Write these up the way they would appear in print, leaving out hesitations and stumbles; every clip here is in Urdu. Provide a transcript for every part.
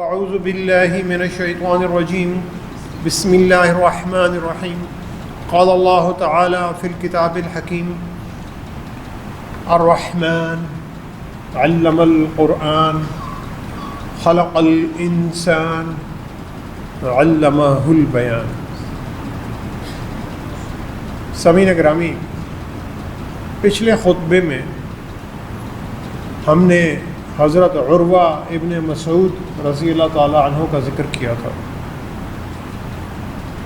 اعوذ باللہ من الشیطان الرجیم بسم اللہ الرحمن الرحیم قال اللہ تعالی فی الکتاب الحکیم الرحمن علم القرآن خلق الانسان علمہ البیان۔ سامعین گرامی، پچھلے خطبے میں ہم نے حضرت عروہ ابن مسعود رضی اللہ تعالی عنہ کا ذکر کیا تھا،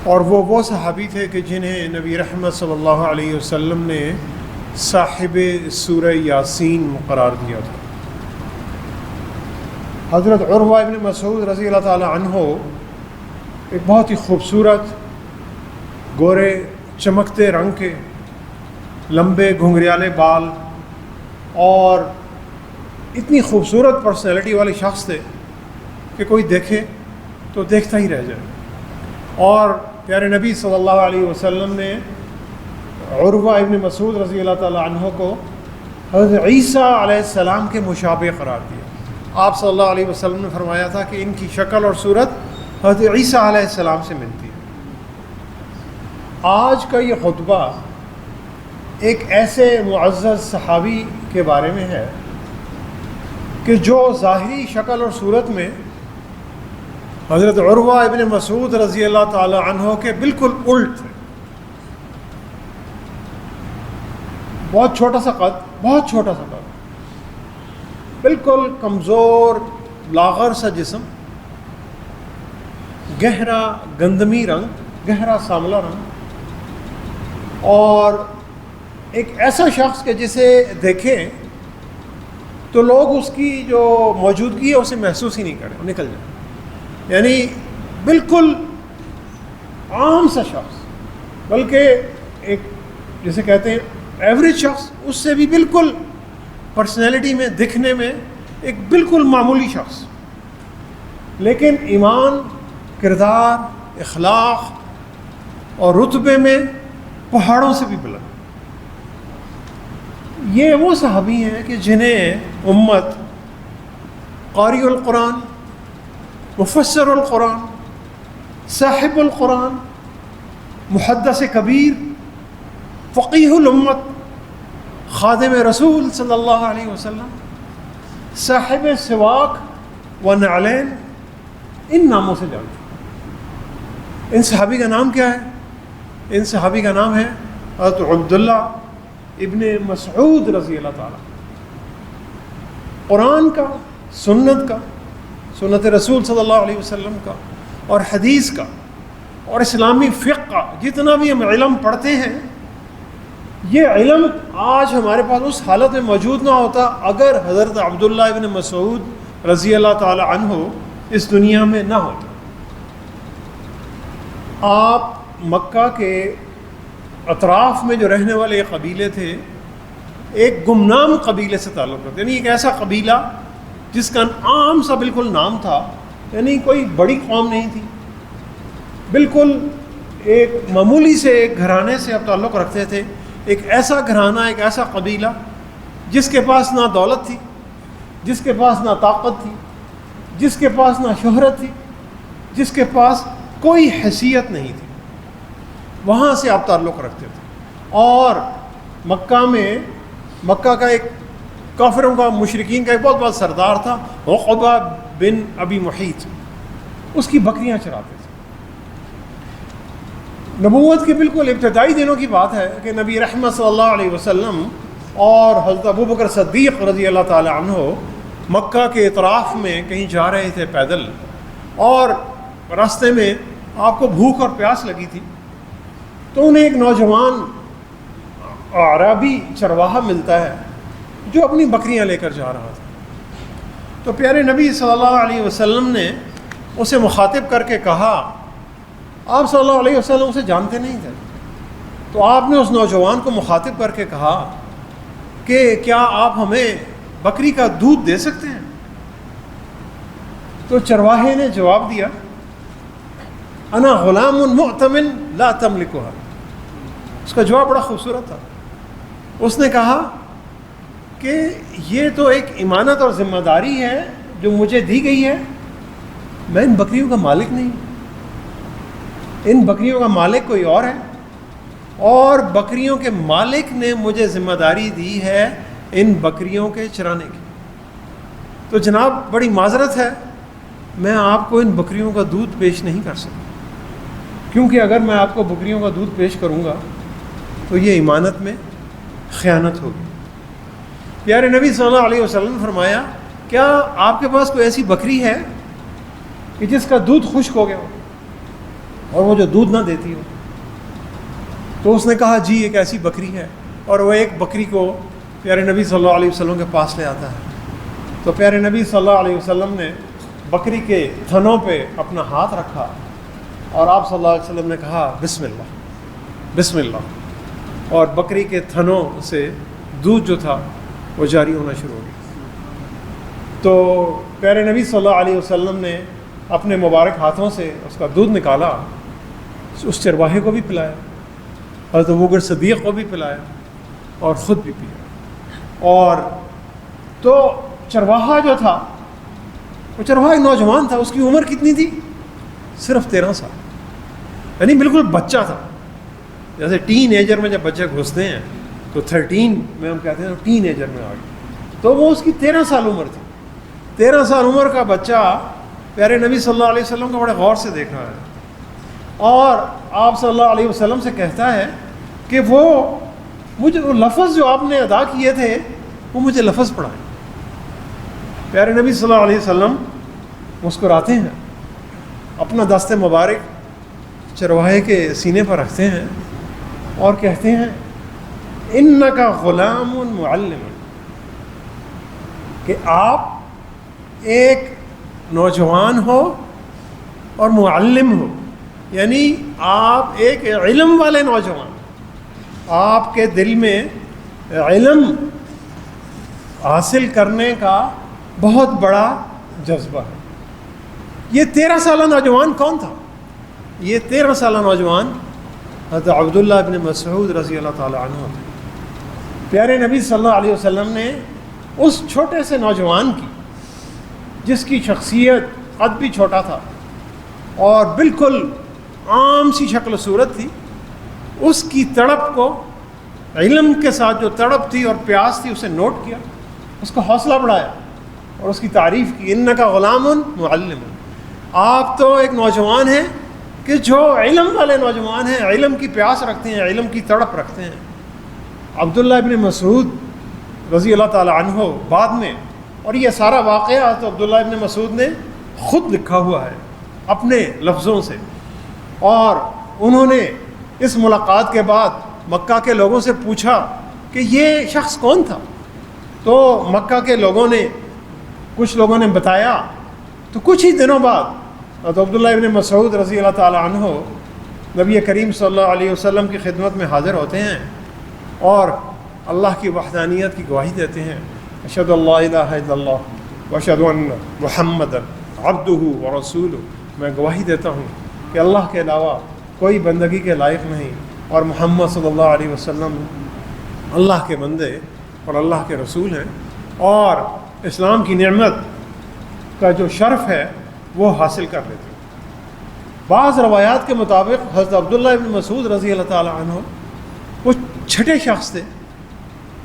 اور وہ صحابی تھے کہ جنہیں نبی رحمت صلی اللہ علیہ وسلم نے صاحب سورہ یاسین قرار دیا تھا۔ حضرت عروہ ابن مسعود رضی اللہ تعالی عنہ ایک بہت ہی خوبصورت گورے چمکتے رنگ کے لمبے گھنگریالے بال اور اتنی خوبصورت پرسنالٹی والے شخص تھے کہ کوئی دیکھے تو دیکھتا ہی رہ جائے، اور پیارے نبی صلی اللہ علیہ وسلم نے عروہ ابن مسعود رضی اللہ تعالی عنہ کو حضرت عیسیٰ علیہ السلام کے مشابہ قرار دیا۔ آپ صلی اللہ علیہ وسلم نے فرمایا تھا کہ ان کی شکل اور صورت حضرت عیسیٰ علیہ السلام سے ملتی ہے۔ آج کا یہ خطبہ ایک ایسے معزز صحابی کے بارے میں ہے کہ جو ظاہری شکل اور صورت میں حضرت عروہ ابن مسعود رضی اللہ تعالی عنہ کے بالکل الٹ تھے۔ بہت چھوٹا سا قد، بالکل کمزور لاغر سا جسم، گہرا گندمی رنگ، گہرا سانولا رنگ، اور ایک ایسا شخص کہ جسے دیکھیں تو لوگ اس کی جو موجودگی ہے اسے محسوس ہی نہیں کریں، نکل جائیں، یعنی بالکل عام سا شخص، بلکہ ایک جسے کہتے ہیں ایوریج شخص، اس سے بھی بالکل پرسنالٹی میں، دکھنے میں ایک بالکل معمولی شخص، لیکن ایمان، کردار، اخلاق اور رتبے میں پہاڑوں سے بھی بلند۔ یہ وہ صحابی ہیں کہ جنہیں امت قاری القرآن، مفسر القرآن، صاحب القرآن، محدث کبیر، فقیہ الامت، خادم رسول صلی اللہ علیہ وسلم، صاحب سواک و نعلین، ان ناموں سے جانتے۔ ان صحابی کا نام کیا ہے؟ ان صحابی کا نام ہے حضرت عبداللہ ابن مسعود رضی اللہ تعالیٰ۔ قرآن کا، سنت رسول صلی اللہ علیہ وسلم کا، اور حدیث کا، اور اسلامی فقہ کا جتنا بھی ہم علم پڑھتے ہیں، یہ علم آج ہمارے پاس اس حالت میں موجود نہ ہوتا اگر حضرت عبداللہ ابن مسعود رضی اللہ تعالی عنہ اس دنیا میں نہ ہوتا۔ آپ مکہ کے اطراف میں جو رہنے والے قبیلے تھے، ایک گمنام قبیلے سے تعلق رکھتے، یعنی ایک ایسا قبیلہ جس کا عام سا بالکل نام تھا، یعنی کوئی بڑی قوم نہیں تھی، بالکل ایک معمولی سے ایک گھرانے سے آپ تعلق رکھتے تھے۔ ایک ایسا گھرانہ، ایک ایسا قبیلہ جس کے پاس نہ دولت تھی، جس کے پاس نہ طاقت تھی، جس کے پاس نہ شہرت تھی، جس کے پاس کوئی حیثیت نہیں تھی، وہاں سے آپ تعلق رکھتے تھے۔ اور مکہ کا ایک کافروں کا، مشرکین کا ایک بہت بڑا سردار تھا، عقبہ بن ابی معیط، اس کی بکریاں چراتے تھے۔ نبوت کے بالکل ابتدائی دنوں کی بات ہے کہ نبی رحمت صلی اللہ علیہ وسلم اور حضرت ابوبکر صدیق رضی اللہ تعالی عنہ مکہ کے اطراف میں کہیں جا رہے تھے پیدل، اور راستے میں آپ کو بھوک اور پیاس لگی تھی، تو انہیں ایک نوجوان اعرابی چرواہا ملتا ہے جو اپنی بکریاں لے کر جا رہا تھا۔ تو پیارے نبی صلی اللہ علیہ وسلم نے اسے مخاطب کر کے کہا، آپ صلی اللہ علیہ وسلم اسے جانتے نہیں تھے، تو آپ نے اس نوجوان کو مخاطب کر کے کہا کہ کیا آپ ہمیں بکری کا دودھ دے سکتے ہیں؟ تو چرواہے نے جواب دیا، انا غلام مؤتمن لا تملکها۔ اس کا جواب بڑا خوبصورت تھا۔ اس نے کہا کہ یہ تو ایک امانت اور ذمہ داری ہے جو مجھے دی گئی ہے، میں ان بکریوں کا مالک نہیں، ان بکریوں کا مالک کوئی اور ہے، اور بکریوں کے مالک نے مجھے ذمہ داری دی ہے ان بکریوں کے چرانے کی۔ تو جناب بڑی معذرت ہے، میں آپ کو ان بکریوں کا دودھ پیش نہیں کر سکتا، کیونکہ اگر میں آپ کو بکریوں کا دودھ پیش کروں گا تو یہ امانت میں خیانت ہوگی۔ پیارے نبی صلی اللہ علیہ وسلم نے فرمایا کیا آپ کے پاس کوئی ایسی بکری ہے کہ جس کا دودھ خشک ہو گیا ہو اور وہ جو دودھ نہ دیتی ہو؟ تو اس نے کہا جی ایک ایسی بکری ہے، اور وہ ایک بکری کو پیارے نبی صلی اللہ علیہ وسلم کے پاس لے آتا ہے۔ تو پیارے نبی صلی اللہ علیہ وسلم نے بکری کے تھنوں پہ اپنا ہاتھ رکھا اور آپ صلی اللہ علیہ وسلم نے کہا بسم اللہ بسم اللہ، اور بکری کے تھنوں سے دودھ جو تھا وہ جاری ہونا شروع ہو گیا۔ تو پیارے نبی صلی اللہ علیہ وسلم نے اپنے مبارک ہاتھوں سے اس کا دودھ نکالا، اس چرواہے کو بھی پلایا، حضرت ابوبکر صدیق کو بھی پلایا اور خود بھی پیا۔ اور تو چرواہا جو تھا وہ چرواہا ایک نوجوان تھا، اس کی عمر کتنی تھی؟ صرف 13 سال، یعنی بالکل بچہ تھا۔ جیسے ٹین ایجر میں جب بچے گھستے ہیں تو 13 میں ہم کہتے ہیں ٹین ایجر میں آ گئے، تو وہ اس کی 13 سال عمر تھی۔ 13 سال عمر کا بچہ پیارے نبی صلی اللہ علیہ وسلم کو بڑے غور سے دیکھ رہا ہے، اور آپ صلی اللہ علیہ وسلم سے کہتا ہے کہ وہ مجھے وہ لفظ جو آپ نے ادا کیے تھے وہ مجھے لفظ پڑھائیں۔ پیارے نبی صلی اللہ علیہ وسلم مسکراتے ہیں، اپنا دست مبارک چرواہے کے سینے پر رکھتے ہیں اور کہتے ہیں انک غلام معلم، کہ آپ ایک نوجوان ہو اور معلم ہو، یعنی آپ ایک علم والے نوجوان، آپ کے دل میں علم حاصل کرنے کا بہت بڑا جذبہ ہے۔ یہ 13 سالہ نوجوان کون تھا؟ یہ 13 سالہ نوجوان حضرت عبداللہ ابن مسعود رضی اللہ تعالیٰ عنہ تھے۔ پیارے نبی صلی اللہ علیہ وسلم نے اس چھوٹے سے نوجوان کی، جس کی شخصیت قد بھی چھوٹا تھا اور بالکل عام سی شکل و صورت تھی، اس کی تڑپ کو، علم کے ساتھ جو تڑپ تھی اور پیاس تھی، اسے نوٹ کیا، اس کا حوصلہ بڑھایا اور اس کی تعریف کی، انکا غلام معلم، آپ تو ایک نوجوان ہیں کہ جو علم والے نوجوان ہیں، علم کی پیاس رکھتے ہیں، علم کی تڑپ رکھتے ہیں۔ عبداللہ ابن مسعود رضی اللہ تعالی عنہ بعد میں، اور یہ سارا واقعہ تو عبداللہ ابن مسعود نے خود لکھا ہوا ہے اپنے لفظوں سے، اور انہوں نے اس ملاقات کے بعد مکہ کے لوگوں سے پوچھا کہ یہ شخص کون تھا، تو مکہ کے لوگوں نے، کچھ لوگوں نے بتایا، تو کچھ ہی دنوں بعد عبداللہ ابن مسعود رضی اللہ تعالی عنہ نبی کریم صلی اللہ علیہ وسلم کی خدمت میں حاضر ہوتے ہیں اور اللہ کی وحدانیت کی گواہی دیتے ہیں، اشہد ان لا الہ الا اللہ واشہد ان محمد عبدہ ورسولہ، میں گواہی دیتا ہوں کہ اللہ کے علاوہ کوئی بندگی کے لائق نہیں، اور محمد صلی اللہ علیہ وسلم اللہ کے بندے اور اللہ کے رسول ہیں، اور اسلام کی نعمت کا جو شرف ہے وہ حاصل کر لیتے ہیں۔ بعض روایات کے مطابق حضرت عبداللہ ابن مسعود رضی اللہ تعالی عنہ وہ چھٹے شخص تھے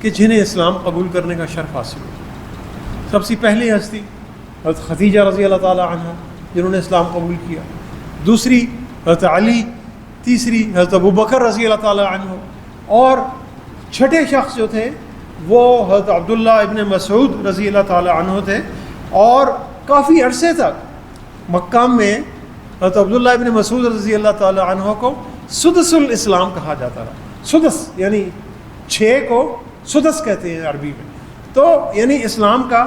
کہ جنہیں اسلام قبول کرنے کا شرف حاصل ہوا۔ سب سے پہلی ہستی حضرت خدیجہ رضی اللہ تعالی عنہ جنہوں نے اسلام قبول کیا، دوسری حضرت علی، تیسری حضرت ابوبکر رضی اللہ تعالی عنہ، اور چھٹے شخص جو تھے وہ حضرت عبداللہ ابن مسعود رضی اللہ تعالی عنہ تھے۔ اور کافی عرصے تک مکہ میں حضرت عبداللہ ابن مسعود رضی اللہ تعالی عنہ کو سدس الاسلام کہا جاتا رہا۔ سدس یعنی 6 کو سدس کہتے ہیں عربی میں، تو یعنی اسلام کا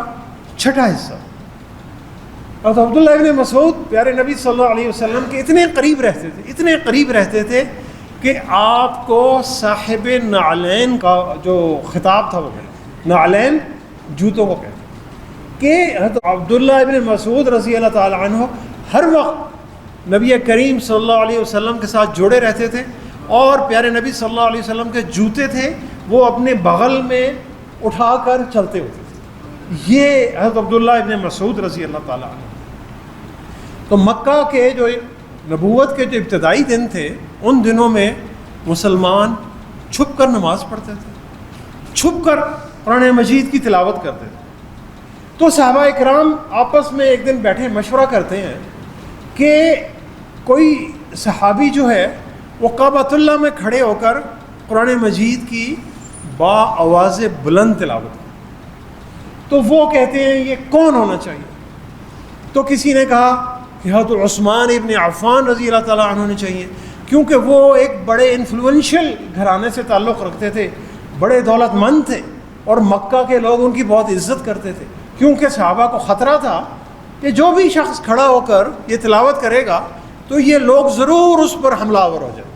چھٹا حصہ۔ حضرت عبداللہ ابن مسعود پیارے نبی صلی اللہ علیہ وسلم کے اتنے قریب رہتے تھے، اتنے قریب رہتے تھے کہ آپ کو صاحب نعلین کا جو خطاب تھا وہ کہتے، نعلین جوتوں کو کہتے، کہ حضرت عبداللہ ابن مسعود رضی اللہ تعالی عنہ ہر وقت نبی کریم صلی اللہ علیہ وسلم کے ساتھ جڑے رہتے تھے، اور پیارے نبی صلی اللہ علیہ وسلم کے جوتے تھے وہ اپنے بغل میں اٹھا کر چلتے ہوتے تھے۔ یہ حضرت عبداللہ ابن مسعود رضی اللہ تعالی عنہ۔ تو مکہ کے جو نبوت کے جو ابتدائی دن تھے ان دنوں میں مسلمان چھپ کر نماز پڑھتے تھے، چھپ کر قرآن مجید کی تلاوت کرتے تھے۔ تو صحابہ اکرام آپس میں ایک دن بیٹھے مشورہ کرتے ہیں کہ کوئی صحابی جو ہے وہ کعبۃ اللہ میں کھڑے ہو کر قرآن مجید کی با آواز بلند تلاوت کرے۔ تو وہ کہتے ہیں یہ کون ہونا چاہیے؟ تو کسی نے کہا کہ حضرت عثمان ابن عفان رضی اللہ تعالیٰ عنہ نے چاہیے، کیونکہ وہ ایک بڑے انفلوئنشل گھرانے سے تعلق رکھتے تھے، بڑے دولت مند تھے، اور مکہ کے لوگ ان کی بہت عزت کرتے تھے، کیونکہ صحابہ کو خطرہ تھا کہ جو بھی شخص کھڑا ہو کر یہ تلاوت کرے گا تو یہ لوگ ضرور اس پر حملہ آور ہو جائیں۔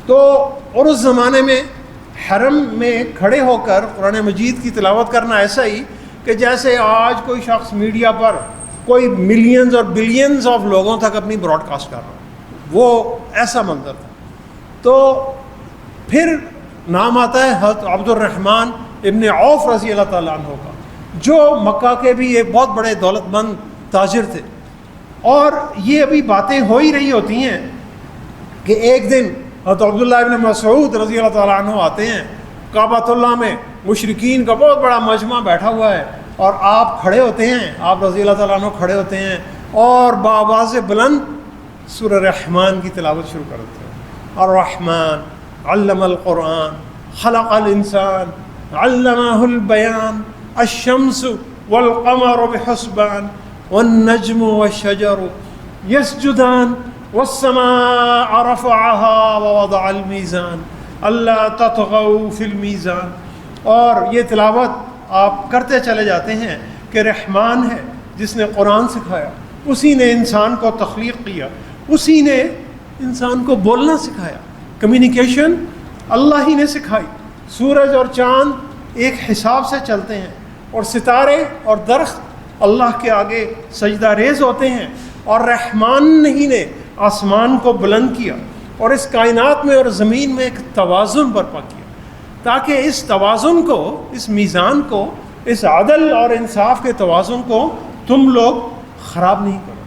تو اور اس زمانے میں حرم میں کھڑے ہو کر قرآن مجید کی تلاوت کرنا ایسا ہی کہ جیسے آج کوئی شخص میڈیا پر کوئی ملینز اور بلینز آف لوگوں تک اپنی براڈ کاسٹ کر رہا ہے، وہ ایسا منظر تھا۔ تو پھر نام آتا ہے حضرت عبد الرحمن ابن عوف رضی اللہ تعالیٰ عنہ کا، جو مکہ کے بھی ایک بہت بڑے دولت مند تاجر تھے، اور یہ ابھی باتیں ہو ہی رہی ہوتی ہیں کہ ایک دن حضرت عبداللہ ابن مسعود رضی اللہ تعالیٰ عنہ آتے ہیں، کعبۃ اللہ میں مشرکین کا بہت بڑا مجمع بیٹھا ہوا ہے، اور آپ کھڑے ہوتے ہیں، آپ رضی اللہ تعالیٰ عنہ کھڑے ہوتے ہیں اور بآواز بلند سورہ رحمان کی تلاوت شروع کر دیتے ہیں۔ الرحمن علم القرآن خلق الانسان علمہ البیان الشمس والقمر بحسبان والنجم والشجر يسجدان والسماء رفعها ووضع الميزان الا تطغوا في الميزان۔ اور یہ تلاوت آپ کرتے چلے جاتے ہیں کہ رحمان ہے جس نے قرآن سکھایا، اسی نے انسان کو تخلیق کیا، اسی نے انسان کو بولنا سکھایا، کمیونیکیشن اللہ ہی نے سکھائی۔ سورج اور چاند ایک حساب سے چلتے ہیں، اور ستارے اور درخت اللہ کے آگے سجدہ ریز ہوتے ہیں، اور رحمان ہی نے آسمان کو بلند کیا اور اس کائنات میں اور زمین میں ایک توازن برپا کیا، تاکہ اس توازن کو، اس میزان کو، اس عدل اور انصاف کے توازن کو تم لوگ خراب نہیں کرو۔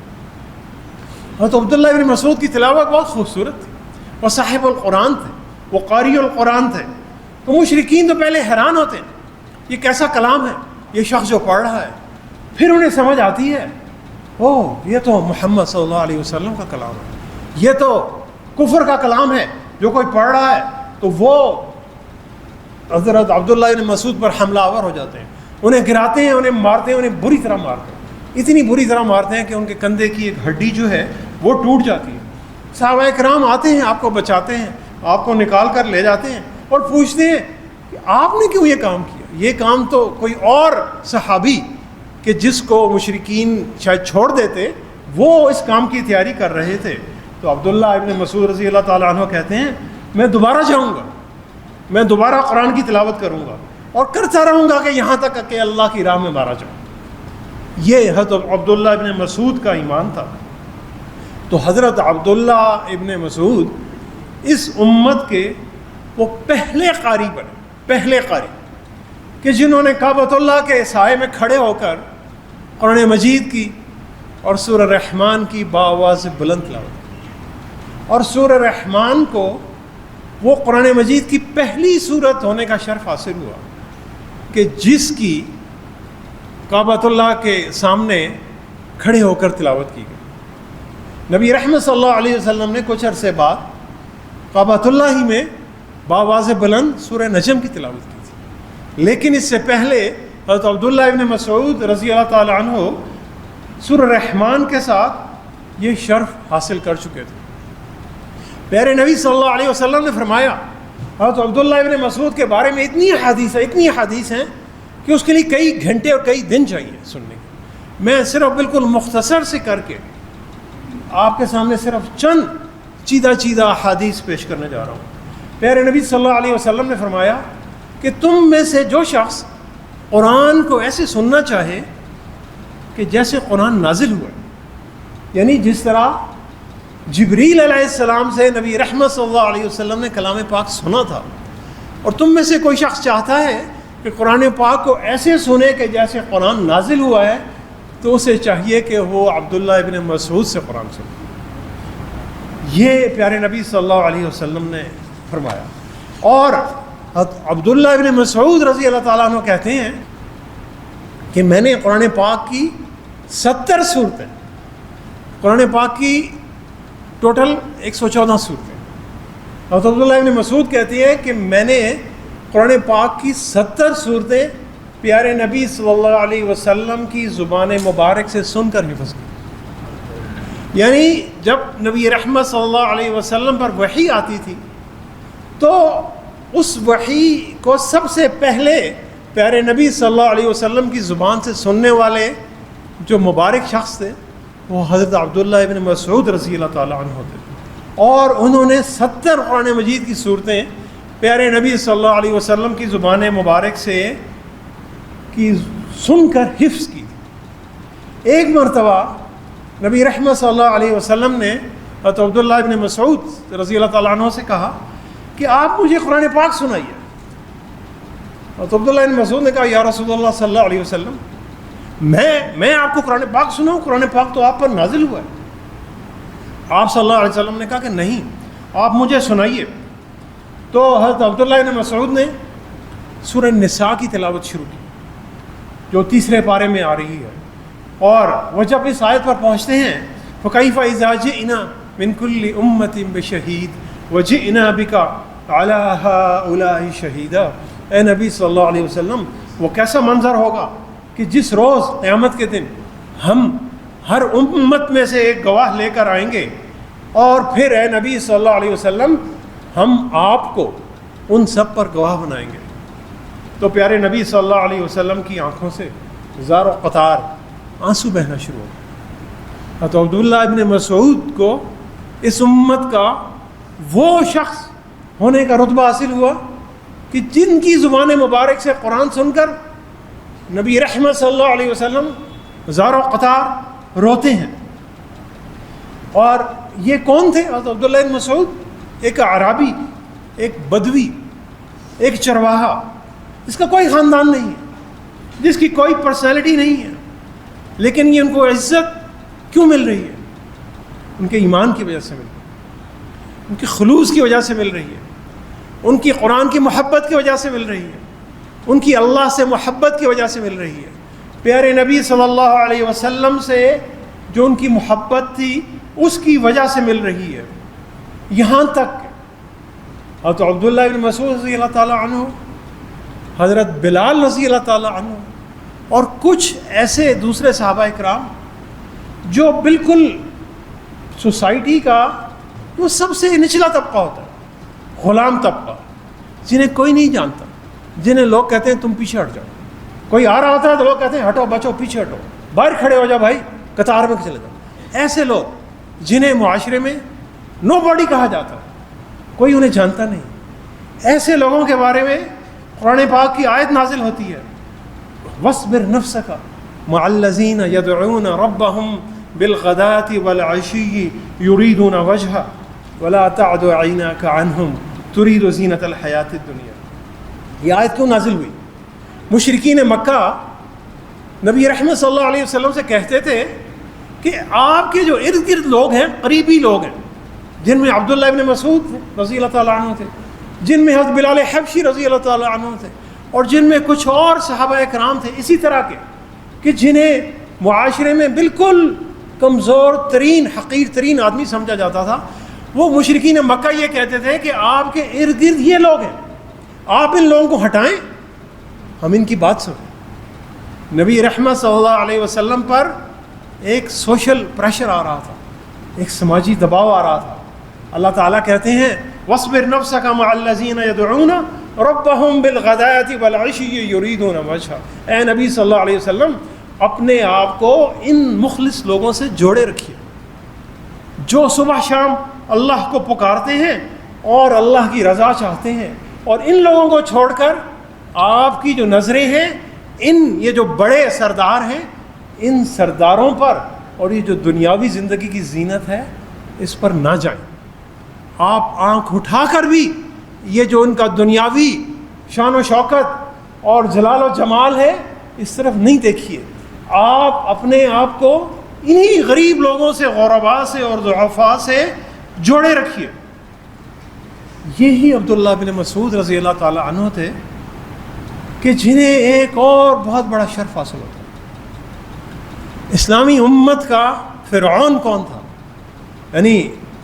حضرت عبداللہ ابن مسعود کی تلاوت بہت خوبصورت تھی، وہ صاحب القرآن تھے، وہ قاری القرآن تھے۔ تو مشرکین تو پہلے حیران ہوتے ہیں یہ کیسا کلام ہے یہ شخص جو پڑھ رہا ہے، پھر انہیں سمجھ آتی ہے یہ تو محمد صلی اللہ علیہ وسلم کا کلام ہے، یہ تو کفر کا کلام ہے جو کوئی پڑھ رہا ہے۔ تو وہ حضرت عبداللہ ابن مسعود پر حملہ آور ہو جاتے ہیں، انہیں گراتے ہیں، انہیں مارتے ہیں، انہیں بری طرح مارتے ہیں، اتنی بری طرح مارتے ہیں کہ ان کے کندھے کی ایک ہڈی جو ہے وہ ٹوٹ جاتی ہے۔ صحابہ کرام آتے ہیں، آپ کو بچاتے ہیں، آپ کو نکال کر لے جاتے ہیں اور پوچھتے ہیں کہ آپ نے کیوں یہ کام کیا؟ یہ کام تو کوئی اور صحابی کہ جس کو مشرکین شاید چھوڑ دیتے، وہ اس کام کی تیاری کر رہے تھے۔ تو عبداللہ ابن مسعود رضی اللہ تعالیٰ عنہ کہتے ہیں میں دوبارہ جاؤں گا، میں دوبارہ قرآن کی تلاوت کروں گا اور کرتا رہوں گا کہ یہاں تک کہ اللہ کی راہ میں مارا جاؤں۔ یہ حضرت عبداللہ ابن مسعود کا ایمان تھا۔ تو حضرت عبداللہ ابن مسعود اس امت کے وہ پہلے قاری بنے، پہلے قاری کہ جنہوں نے کعبۃ اللہ کے سائے میں کھڑے ہو کر قرآن مجید کی اور سورہ رحمان کی بآواز بلند تلاوت کی۔ اور سورہ رحمان کو وہ قرآن مجید کی پہلی سورت ہونے کا شرف حاصل ہوا کہ جس کی کعبۃ اللہ کے سامنے کھڑے ہو کر تلاوت کی گئی۔ نبی رحمت صلی اللہ علیہ وسلم نے کچھ عرصے بعد کعبۃ اللہ ہی میں بآواز بلند سورہ نجم کی تلاوت کی تھی، لیکن اس سے پہلے حضرت عبداللہ ابن مسعود رضی اللہ تعالیٰ عنہ سورہ رحمان کے ساتھ یہ شرف حاصل کر چکے تھے۔ پیارے نبی صلی اللہ علیہ وسلم نے فرمایا حضرت عبداللہ ابن مسعود کے بارے میں اتنی حدیث ہیں کہ اس کے لیے کئی گھنٹے اور کئی دن چاہیے سننے کے۔ میں صرف بالکل مختصر سے کر کے آپ کے سامنے صرف چند چیدہ احادیث پیش کرنے جا رہا ہوں۔ پیارے نبی صلی اللہ علیہ وسلم نے فرمایا کہ تم میں سے جو شخص قرآن کو ایسے سننا چاہے کہ جیسے قرآن نازل ہوا، یعنی جس طرح جبریل علیہ السلام سے نبی رحمت صلی اللہ علیہ وسلم نے کلام پاک سنا تھا، اور تم میں سے کوئی شخص چاہتا ہے کہ قرآن پاک کو ایسے سنے کہ جیسے قرآن نازل ہوا ہے، تو اسے چاہیے کہ وہ عبداللہ ابن مسعود سے قرآن سنے. یہ پیارے نبی صلی اللہ علیہ وسلم نے فرمایا. اور عبداللہ ابن مسعود رضی اللہ تعالیٰ عنہ کہتے ہیں کہ میں نے قرآن پاک کی 70 صورتیں، قرآن پاک کی ٹوٹل 114 صورتیں، اور عبداللہ ابن مسعود کہتے ہیں کہ میں نے قرآن پاک کی 70 صورتیں پیارے نبی صلی اللہ علیہ وسلم کی زبان مبارک سے سن کر حفظ کی. یعنی جب نبی رحمت صلی اللہ علیہ وسلم پر وحی آتی تھی تو اس وحی کو سب سے پہلے پیارے نبی صلی اللہ علیہ وسلم کی زبان سے سننے والے جو مبارک شخص تھے وہ حضرت عبداللہ ابن مسعود رضی اللہ تعالیٰ عنہ تھے. اور انہوں نے 70 قرآن مجید کی صورتیں پیارے نبی صلی اللہ علیہ وسلم کی زبان مبارک سے کی سن کر حفظ کی. ایک مرتبہ نبی رحمت صلی اللہ علیہ وسلم نے حضرت عبداللہ ابن مسعود رضی اللہ تعالیٰ عنہ سے کہا کہ آپ مجھے قرآن پاک سنائیے. حضرت عبداللہ ابن مسعود نے کہا یا رسول اللہ صلی اللہ علیہ وسلم میں آپ کو قرآن پاک سناؤں؟ قرآن پاک تو آپ پر نازل ہوا ہے. آپ صلی اللہ علیہ وسلم نے کہا کہ نہیں، آپ مجھے سنائیے. تو حضرت عبداللہ ابن مسعود نے سورہ نساء کی تلاوت شروع کی جو 3 پارے میں آ رہی ہے. اور وہ جب اس آیت پر پہنچتے ہیں فَكَيْفَ إِذَا جِئْنَا مِنْ كُلِّ أُمَّةٍ بِشَهِيدٍ وَجِئْنَا بِكَ عَلَى هَؤُلَاءِ شَهِيدًا. اے نبی صلی اللہ علیہ وسلم وہ کیسا منظر ہوگا کہ جس روز قیامت کے دن ہم ہر امت میں سے ایک گواہ لے کر آئیں گے، اور پھر اے نبی صلی اللہ علیہ وسلم ہم آپ کو ان سب پر گواہ بنائیں گے. تو پیارے نبی صلی اللہ علیہ وسلم کی آنکھوں سے زار و قطار آنسو بہنا شروع ہو گئے. تو عبداللہ ابن مسعود کو اس امت کا وہ شخص ہونے کا رتبہ حاصل ہوا کہ جن کی زبان مبارک سے قرآن سن کر نبی رحمت صلی اللہ علیہ وسلم زار و قطار روتے ہیں. اور یہ کون تھے؟ حضرت عبداللہ ابن مسعود ایک عربی، ایک بدوی، ایک چرواہا، جس کا کوئی خاندان نہیں ہے، جس کی کوئی پرسنالٹی نہیں ہے، لیکن یہ ان کو عزت کیوں مل رہی ہے؟ ان کے ایمان کی وجہ سے مل رہی ہے، ان کے خلوص کی وجہ سے مل رہی ہے، ان کی قرآن کی محبت کی وجہ سے مل رہی ہے، ان کی اللہ سے محبت کی وجہ سے مل رہی ہے. پیارے نبی صلی اللہ علیہ وسلم سے جو ان کی محبت تھی اس کی وجہ سے مل رہی ہے. یہاں تک حضرت عبداللہ ابن مسعود رضی اللہ تعالیٰ عنہ، حضرت بلال رضی اللہ تعالیٰ عنہ، اور کچھ ایسے دوسرے صحابہ اکرام جو بالکل سوسائٹی کا وہ سب سے نچلا طبقہ ہوتا ہے، غلام طبقہ، جنہیں کوئی نہیں جانتا، جنہیں لوگ کہتے ہیں تم پیچھے ہٹ جاؤ. کوئی آ رہا ہوتا ہے تو لوگ کہتے ہیں ہٹو بچو، پیچھے ہٹو، باہر کھڑے ہو جاؤ بھائی، قطار میں چلے جاؤ. ایسے لوگ جنہیں معاشرے میں نو باڈی کہا جاتا، کوئی انہیں جانتا نہیں، ایسے لوگوں کے بارے میں قرآن پاک کی آیت نازل ہوتی ہے وَاصْبِرْ نَفْسَكَ مَعَ الَّذِينَ يَدْعُونَ رَبَّهُمْ بِالْغَدَاةِ وَالْعَشِيِّ يُرِيدُونَ وَجْهَهُ وَلَا تَعْدُ عَيْنَاكَ عَنْهُمْ تُرِيدُ زِينَةَ الْحَيَاةِ الدُّنْيَا. یہ آیت کیوں نازل ہوئی؟ مشرکین مکہ نبی رحمت صلی اللہ علیہ وسلم سے کہتے تھے کہ آپ کے جو ارد گرد لوگ ہیں، قریبی لوگ ہیں، جن میں عبداللہ ابن مسعود رضی اللہ تعالیٰ عنہ تھے، جن میں حضرت بلال حبشی رضی اللہ تعالیٰ عنہ تھے، اور جن میں کچھ اور صحابہ اکرام تھے اسی طرح کے، کہ جنہیں معاشرے میں بالکل کمزور ترین، حقیر ترین آدمی سمجھا جاتا تھا. وہ مشرکین مکہ یہ کہتے تھے کہ آپ کے ارد گرد یہ لوگ ہیں، آپ ان لوگوں کو ہٹائیں، ہم ان کی بات سنیں. نبی رحمت صلی اللہ علیہ وسلم پر ایک سوشل پریشر آ رہا تھا، ایک سماجی دباؤ آ رہا تھا. اللہ تعالیٰ کہتے ہیں وَاصْبِرْ نَفْسَكَ مَعَ الَّذِينَ يَدْعُونَ رَبَّهُمْ بِالْغَدَاةِ وَالْعَشِيِّ يُرِيدُونَ وَجْهَهُ. اے نبی صلی اللہ علیہ وسلم اپنے آپ کو ان مخلص لوگوں سے جوڑے رکھیے جو صبح شام اللہ کو پکارتے ہیں اور اللہ کی رضا چاہتے ہیں، اور ان لوگوں کو چھوڑ کر آپ کی جو نظریں ہیں یہ جو بڑے سردار ہیں ان سرداروں پر اور یہ جو دنیاوی زندگی کی زینت ہے اس پر نہ جائیں. آپ آنکھ اٹھا کر بھی یہ جو ان کا دنیاوی شان و شوکت اور جلال و جمال ہے اس طرف نہیں دیکھیے. آپ اپنے آپ کو انہی غریب لوگوں سے، غرباء سے اور ضعفاء سے جوڑے رکھیے۔ یہی عبداللہ بن مسعود رضی اللہ تعالی عنہ تھے کہ جنہیں ایک اور بہت بڑا شرف حاصل ہوتا۔ اسلامی امت کا فرعون کون تھا؟ یعنی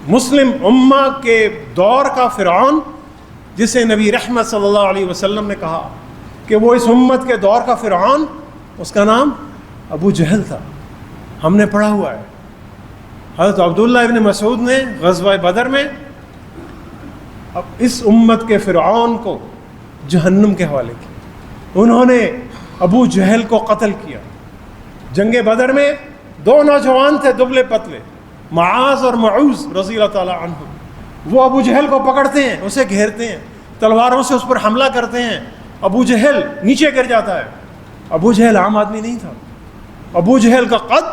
مسلم امہ کے دور کا فرعون، جسے نبی رحمت صلی اللہ علیہ وسلم نے کہا کہ وہ اس امت کے دور کا فرعون، اس کا نام ابو جہل تھا۔ ہم نے پڑھا ہوا ہے، حضرت عبداللہ ابن مسعود نے غزوہ بدر میں اب اس امت کے فرعون کو جہنم کے حوالے کیا۔ انہوں نے ابو جہل کو قتل کیا۔ جنگ بدر میں دو نوجوان تھے دبلے پتلے، معاذ اور معوذ رضی اللہ تعالی عنہ، وہ ابو جہل کو پکڑتے ہیں، اسے گھیرتے ہیں، تلواروں سے اس پر حملہ کرتے ہیں۔ ابو جہل نیچے گر جاتا ہے۔ ابو جہل عام آدمی نہیں تھا۔ ابو جہل کا قد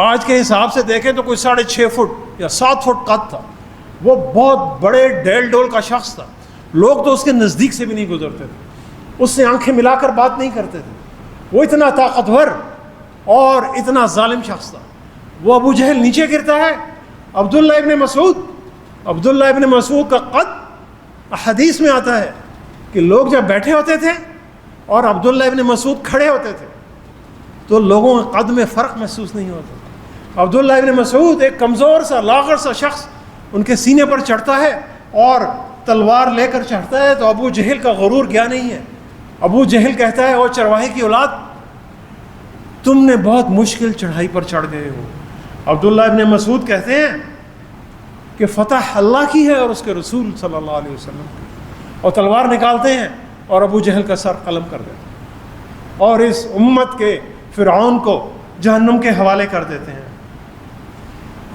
آج کے حساب سے دیکھیں تو کوئی 6.5 فٹ یا 7 فٹ قد تھا۔ وہ بہت بڑے ڈیل ڈول کا شخص تھا، لوگ تو اس کے نزدیک سے بھی نہیں گزرتے تھے، اس سے آنکھیں ملا کر بات نہیں کرتے تھے۔ وہ اتنا طاقتور اور اتنا ظالم شخص تھا۔ وہ ابو جہل نیچے گرتا ہے، عبداللہ ابن مسعود کا قد حدیث میں آتا ہے کہ لوگ جب بیٹھے ہوتے تھے اور عبداللہ ابن مسعود کھڑے ہوتے تھے تو لوگوں کے قد میں فرق محسوس نہیں ہوتا۔ عبداللہ ابن مسعود ایک کمزور سا لاغر سا شخص ان کے سینے پر چڑھتا ہے اور تلوار لے کر چڑھتا ہے تو ابو جہل کا غرور گیا نہیں ہے۔ ابو جہل کہتا ہے، او چرواہے کی اولاد، تم نے بہت مشکل چڑھائی پر چڑھ گئے ہو۔ عبداللہ ابن مسعود کہتے ہیں کہ فتح اللہ کی ہے اور اس کے رسول صلی اللہ علیہ وسلم کی، اور تلوار نکالتے ہیں اور ابو جہل کا سر قلم کر دیتے ہیں اور اس امت کے فرعون کو جہنم کے حوالے کر دیتے ہیں۔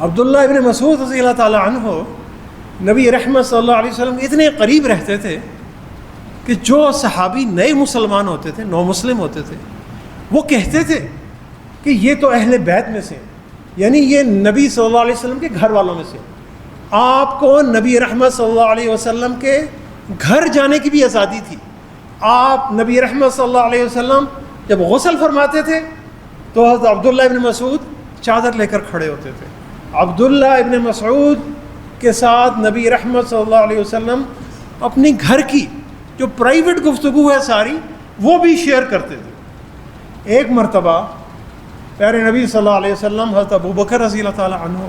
عبداللہ ابن مسعود رضی اللہ تعالی عنہ نبی رحمت صلی اللہ علیہ وسلم اتنے قریب رہتے تھے کہ جو صحابی نئے مسلمان ہوتے تھے، نو مسلم ہوتے تھے، وہ کہتے تھے کہ یہ تو اہل بیت میں سے، یعنی یہ نبی صلی اللہ علیہ وسلم کے گھر والوں میں سے۔ آپ کو نبی رحمت صلی اللہ علیہ وسلم کے گھر جانے کی بھی آزادی تھی۔ آپ نبی رحمت صلی اللہ علیہ وسلم جب غسل فرماتے تھے تو حضرت عبداللہ ابن مسعود چادر لے کر کھڑے ہوتے تھے۔ عبداللہ ابن مسعود کے ساتھ نبی رحمت صلی اللہ علیہ وسلم اپنی گھر کی جو پرائیویٹ گفتگو ہے ساری وہ بھی شیئر کرتے تھے۔ ایک مرتبہ پیارے نبی صلی اللہ علیہ وسلم حضرت ابو بکر رضی اللہ تعالی عنہ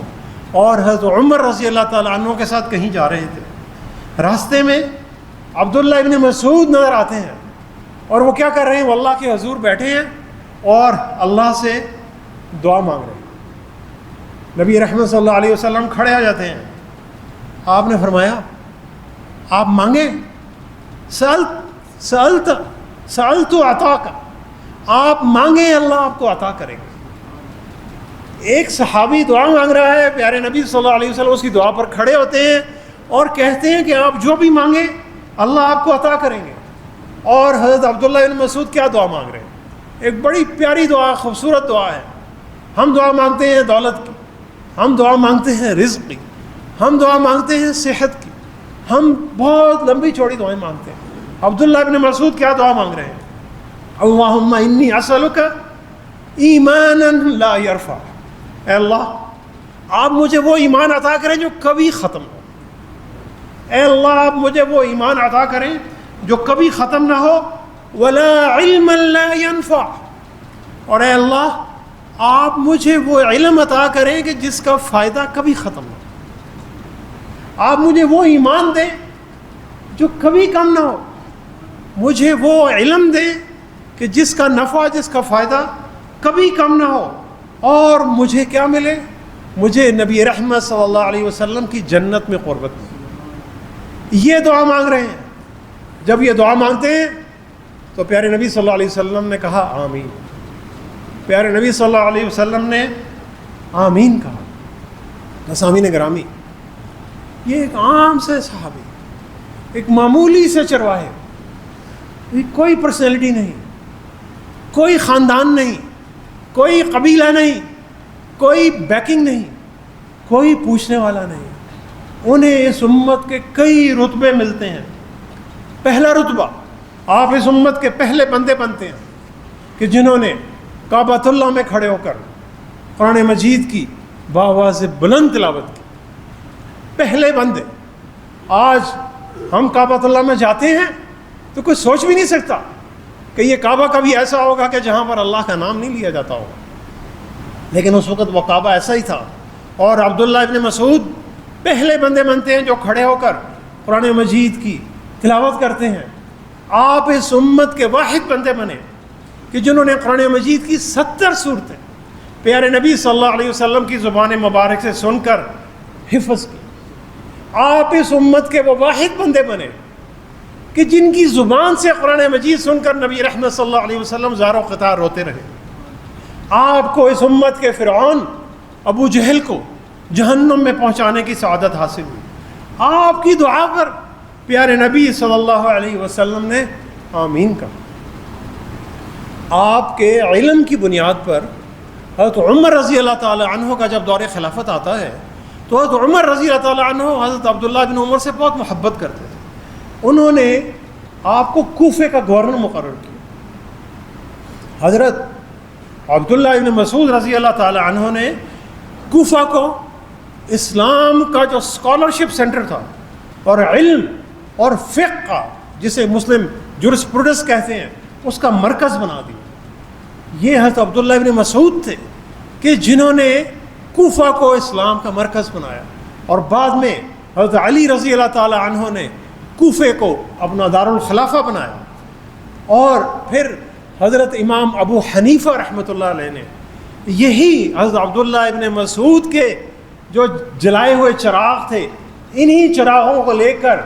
اور حضرت عمر رضی اللہ تعالی عنہ کے ساتھ کہیں جا رہے تھے۔ راستے میں عبداللہ ابن مسعود نظر آتے ہیں اور وہ کیا کر رہے ہیں؟ وہ اللہ کے حضور بیٹھے ہیں اور اللہ سے دعا مانگ رہے ہیں۔ نبی رحمت صلی اللہ علیہ وسلم کھڑے ہو جاتے ہیں۔ آپ نے فرمایا، آپ مانگیں، سألت عطاک، آپ مانگیں اللہ آپ کو عطا کرے گا۔ ایک صحابی دعا مانگ رہا ہے، پیارے نبی صلی اللہ علیہ وسلم اس کی دعا پر کھڑے ہوتے ہیں اور کہتے ہیں کہ آپ جو بھی مانگیں اللہ آپ کو عطا کریں گے۔ اور حضرت عبداللہ بن مسعود کیا دعا مانگ رہے ہیں؟ ایک بڑی پیاری دعا، خوبصورت دعا ہے۔ ہم دعا مانگتے ہیں دولت کی، ہم دعا مانگتے ہیں رزق کی، ہم دعا مانگتے ہیں صحت کی، ہم بہت لمبی چوڑی دعائیں مانگتے ہیں۔ عبداللہ بن مسعود کیا دعا مانگ رہے ہیں؟ اللہم انی اسألک ایمانا لا یرفع، اے اللہ آپ مجھے وہ ایمان عطا کریں جو کبھی ختم ہو۔ اے اللہ آپ مجھے وہ ایمان عطا کریں جو کبھی ختم نہ ہو، ولا علما لا ينفع، اور اے اللہ آپ مجھے وہ علم عطا کریں کہ جس کا فائدہ کبھی ختم نہ ہو۔ آپ مجھے وہ ایمان دیں جو کبھی کم نہ ہو، مجھے وہ علم دیں کہ جس کا نفع، جس کا فائدہ کبھی کم نہ ہو، اور مجھے کیا ملے؟ مجھے نبی رحمت صلی اللہ علیہ وسلم کی جنت میں قربت ملے۔ یہ دعا مانگ رہے ہیں۔ جب یہ دعا مانگتے ہیں تو پیارے نبی صلی اللہ علیہ وسلم نے کہا آمین۔ پیارے نبی صلی اللہ علیہ وسلم نے آمین کہا۔ ناظرین گرامی، یہ ایک عام سے صحابی، ایک معمولی سے چرواہے، کوئی پرسنالٹی نہیں، کوئی خاندان نہیں، کوئی قبیلہ نہیں، کوئی بیکنگ نہیں، کوئی پوچھنے والا نہیں، انہیں اس امت کے کئی رتبے ملتے ہیں۔ پہلا رتبہ، آپ اس امت کے پہلے بندے بنتے ہیں کہ جنہوں نے کعبۃ اللہ میں کھڑے ہو کر قرآن مجید کی بآواز بلند تلاوت کی. پہلے بندے. آج ہم کعبۃ اللہ میں جاتے ہیں تو کوئی سوچ بھی نہیں سکتا کہ یہ کعبہ کبھی ایسا ہوگا کہ جہاں پر اللہ کا نام نہیں لیا جاتا ہوگا. لیکن اس وقت وہ کعبہ ایسا ہی تھا. اور عبداللہ ابن مسعود پہلے بندے بنتے ہیں جو کھڑے ہو کر قرآن مجید کی تلاوت کرتے ہیں. آپ اس امت کے واحد بندے بنے کہ جنہوں نے قرآن مجید کی 70 سورتیں پیارے نبی صلی اللہ علیہ وسلم کی زبان مبارک سے سن کر حفظ کی. آپ اس امت کے وہ واحد بندے بنے کہ جن کی زبان سے قرآن مجید سن کر نبی رحمت صلی اللہ علیہ وسلم زار و قطار روتے رہے. آپ کو اس امت کے فرعون ابو جہل کو جہنم میں پہنچانے کی سعادت حاصل ہوئی. آپ کی دعا پر پیارے نبی صلی اللہ علیہ وسلم نے آمین کہا. آپ کے علم کی بنیاد پر حضرت عمر رضی اللہ تعالی عنہ کا جب دور خلافت آتا ہے تو حضرت عمر رضی اللہ تعالی عنہ حضرت عبداللہ بن عمر سے بہت محبت کرتے تھے. انہوں نے آپ کو کوفے کا گورنر مقرر کیا. حضرت عبداللہ بن مسعود رضی اللہ تعالی عنہ نے کوفہ کو اسلام کا جو اسکالرشپ سینٹر تھا اور علم اور فقہ جسے مسلم جورسپروڈنس کہتے ہیں اس کا مرکز بنا دیا. یہ حضرت عبداللہ بن مسعود تھے کہ جنہوں نے کوفہ کو اسلام کا مرکز بنایا. اور بعد میں حضرت علی رضی اللہ تعالی عنہ نے کوفے کو اپنا دارالخلافہ بنایا. اور پھر حضرت امام ابو حنیفہ رحمۃ اللہ علیہ نے یہی حضرت عبداللہ ابن مسعود کے جو جلائے ہوئے چراغ تھے انہی چراغوں کو لے کر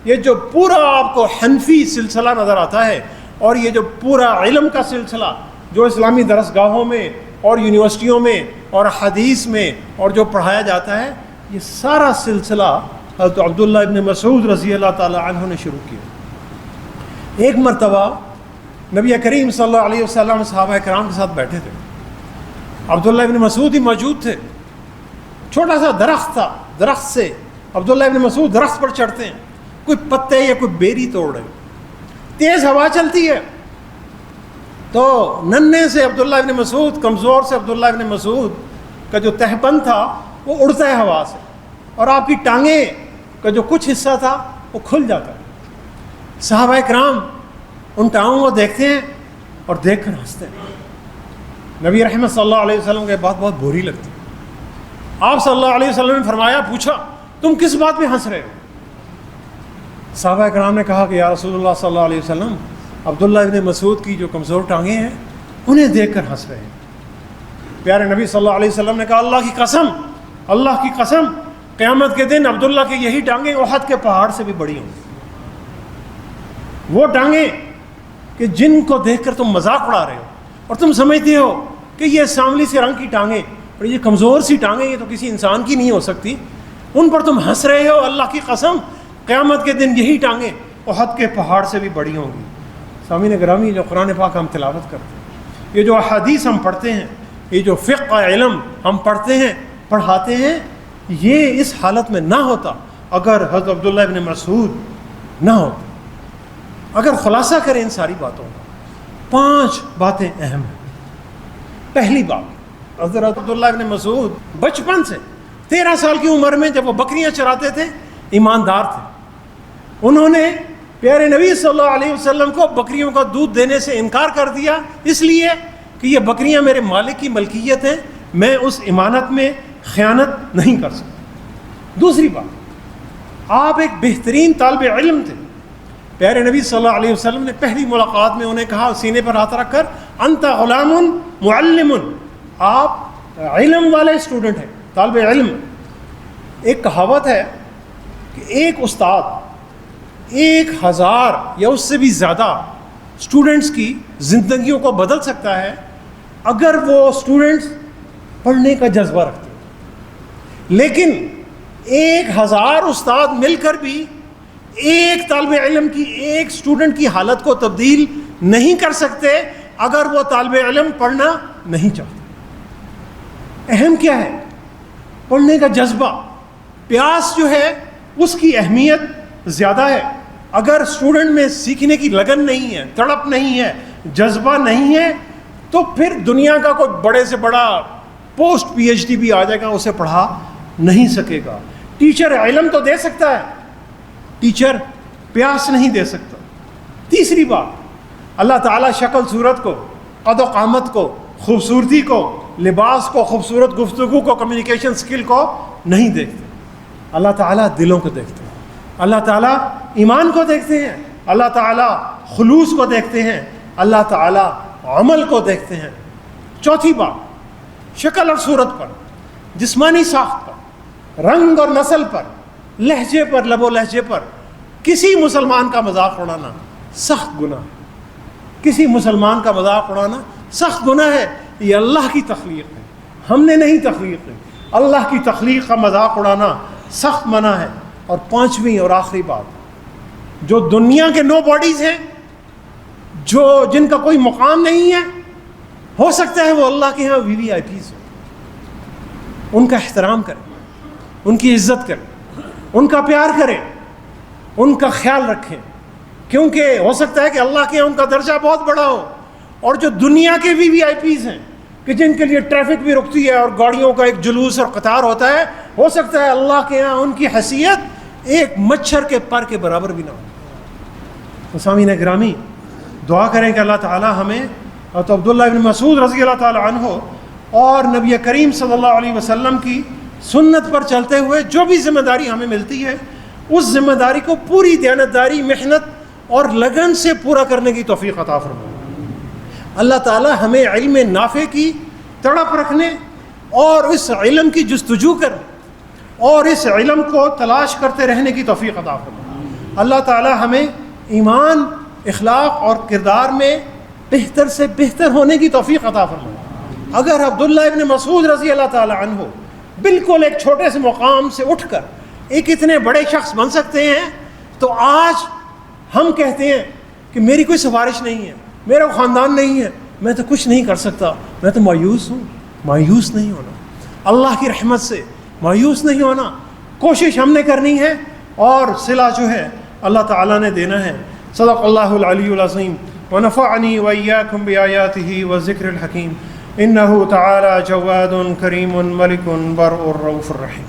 یہ جو پورا آپ کو حنفی سلسلہ نظر آتا ہے اور یہ جو پورا علم کا سلسلہ جو اسلامی درسگاہوں میں اور یونیورسٹیوں میں اور حدیث میں اور جو پڑھایا جاتا ہے یہ سارا سلسلہ حضرت عبداللہ ابن مسعود رضی اللہ تعالی عنہ نے شروع کیا. ایک مرتبہ نبی کریم صلی اللہ علیہ وسلم صحابہ کرام کے ساتھ بیٹھے تھے. عبداللہ ابن مسعود ہی موجود تھے. چھوٹا سا درخت تھا. درخت سے عبداللہ ابن مسعود درخت پر چڑھتے ہیں, کوئی پتے یا کوئی بیری توڑ رہے, تیز ہوا چلتی ہے تو ننھے سے عبداللہ ابن مسعود, کمزور سے عبداللہ ابن مسعود کا جو تہبند تھا وہ اڑتا ہے ہوا سے, اور آپ کی ٹانگیں کا جو کچھ حصہ تھا وہ کھل جاتا ہے. صحابہ کرام ان ٹانگوں کو دیکھتے ہیں اور دیکھ کر ہنستے ہیں. نبی رحمت صلی اللہ علیہ وسلم کو یہ بات بہت بری لگتی. آپ صلی اللہ علیہ وسلم نے فرمایا, پوچھا تم کس بات پہ ہنس رہے ہو؟ صحابہ کرام نے کہا کہ یا رسول اللہ صلی اللہ علیہ وسلم, عبداللہ ابن مسعود کی جو کمزور ٹانگیں ہیں انہیں دیکھ کر ہنس رہے ہیں. پیارے نبی صلی اللہ علیہ وسلم نے کہا, اللہ کی قسم قیامت کے دن عبداللہ کی یہی ٹانگیں احد کے پہاڑ سے بھی بڑی ہوں گی. وہ ٹانگیں کہ جن کو دیکھ کر تم مذاق اڑا رہے ہو اور تم سمجھتے ہو کہ یہ سانولی سے رنگ کی ٹانگیں اور یہ کمزور سی ٹانگیں یہ تو کسی انسان کی نہیں ہو سکتی, ان پر تم ہنس رہے ہو. اللہ کی قسم قیامت کے دن یہی ٹانگیں احد کے پہاڑ سے بھی بڑی ہوں گی. سامعین گرامی, جو قرآن پاک ہم تلاوت کرتے ہیں, یہ جو احادیث ہم پڑھتے ہیں, یہ جو فقہ علم ہم پڑھتے ہیں پڑھاتے ہیں, یہ اس حالت میں نہ ہوتا اگر حضرت عبداللہ ابن مسعود نہ ہوتے. اگر خلاصہ کریں ان ساری باتوں کا, 5 باتیں اہم ہیں. پہلی بات, حضرت عبداللہ ابن مسعود بچپن سے 13 سال کی عمر میں جب وہ بکریاں چراتے تھے ایماندار تھے. انہوں نے پیارے نبی صلی اللہ علیہ وسلم کو بکریوں کا دودھ دینے سے انکار کر دیا, اس لیے کہ یہ بکریاں میرے مالک کی ملکیت ہیں, میں اس امانت میں خیانت نہیں کر سکتا. دوسری بات, آپ ایک بہترین طالب علم تھے. پیارے نبی صلی اللہ علیہ وسلم نے پہلی ملاقات میں انہیں کہا, سینے پر ہاتھ رکھ کر, انت غلام معلم, آپ علم والے اسٹوڈنٹ ہیں, طالب علم. ایک کہاوت ہے کہ ایک استاد 1000 یا اس سے بھی زیادہ اسٹوڈنٹس کی زندگیوں کو بدل سکتا ہے اگر وہ اسٹوڈنٹس پڑھنے کا جذبہ رکھتے ہیں. لیکن 1000 استاد مل کر بھی ایک طالب علم کی, ایک اسٹوڈنٹ کی حالت کو تبدیل نہیں کر سکتے اگر وہ طالب علم پڑھنا نہیں چاہتے. اہم کیا ہے؟ پڑھنے کا جذبہ, پیاس جو ہے اس کی اہمیت زیادہ ہے. اگر اسٹوڈنٹ میں سیکھنے کی لگن نہیں ہے, تڑپ نہیں ہے, جذبہ نہیں ہے, تو پھر دنیا کا کوئی بڑے سے بڑا پوسٹ پی ایچ ڈی بھی آ جائے گا، اسے پڑھا نہیں سکے گا۔ ٹیچر علم تو دے سکتا ہے، ٹیچر پیاس نہیں دے سکتا۔ تیسری بات، اللہ تعالیٰ شکل صورت کو، قد و قامت کو، خوبصورتی کو، لباس کو، خوبصورت گفتگو کو، کمیونیکیشن سکل کو نہیں دیکھتے، اللہ تعالیٰ دلوں کو دیکھتے ہیں، اللہ تعالیٰ ایمان کو دیکھتے ہیں، اللہ تعالیٰ خلوص کو دیکھتے ہیں، اللہ تعالیٰ عمل کو دیکھتے ہیں۔ چوتھی بات، شکل اور صورت پر، جسمانی ساخت پر، رنگ اور نسل پر، لہجے پر، لب و لہجے پر کسی مسلمان کا مذاق اڑانا سخت گناہ ہے۔ کسی مسلمان کا مذاق اڑانا سخت گناہ ہے۔ یہ اللہ کی تخلیق ہے، ہم نے نہیں تخلیق ہے، اللہ کی تخلیق کا مذاق اڑانا سخت منع ہے۔ اور پانچویں اور آخری بات، جو دنیا کے نو باڈیز ہیں، جو جن کا کوئی مقام نہیں ہے، ہو سکتا ہے وہ اللہ کے ہاں وی وی آئی پیز ہو، ان کا احترام کریں، ان کی عزت کریں، ان کا پیار کریں، ان کا خیال رکھیں، کیونکہ ہو سکتا ہے کہ اللہ کے یہاں ان کا درجہ بہت بڑا ہو۔ اور جو دنیا کے وی وی آئی پیز ہیں کہ جن کے لیے ٹریفک بھی رکتی ہے اور گاڑیوں کا ایک جلوس اور قطار ہوتا ہے، ہو سکتا ہے اللہ کے یہاں ان کی حیثیت ایک مچھر کے پر کے برابر بھی نہ ہو۔ تو سامعین گرامی، دعا کریں کہ اللہ تعالیٰ ہمیں تو عبداللہ ابن مسعود رضی اللہ تعالیٰ عنہ اور نبی کریم صلی اللہ علیہ وسلم کی سنت پر چلتے ہوئے جو بھی ذمہ داری ہمیں ملتی ہے، اس ذمہ داری کو پوری دیانتداری، محنت اور لگن سے پورا کرنے کی توفیق عطا فرمائے۔ اللہ تعالیٰ ہمیں علم نافع کی تڑپ رکھنے اور اس علم کی جستجو کرنے اور اس علم کو تلاش کرتے رہنے کی توفیق عطا فرمائے۔ اللہ تعالیٰ ہمیں ایمان، اخلاق اور کردار میں بہتر سے بہتر ہونے کی توفیق عطا فرمائے۔ اگر عبداللہ ابن مسعود رضی اللہ تعالیٰ عنہ بالکل ایک چھوٹے سے مقام سے اٹھ کر ایک اتنے بڑے شخص بن سکتے ہیں، تو آج ہم کہتے ہیں کہ میری کوئی سفارش نہیں ہے، میرا خاندان نہیں ہے، میں تو کچھ نہیں کر سکتا، میں تو مایوس ہوں۔ مایوس نہیں ہونا، اللہ کی رحمت سے مایوس نہیں ہونا، کوشش ہم نے کرنی ہے اور صلہ جو ہے اللہ تعالیٰ نے دینا ہے۔ صدق اللہ العلی العظیم ونفعنی وإیاکم بآیاتہ والذکر الحکیم، انہ تعالی جواد کریم ملک برء رؤوف الرحیم۔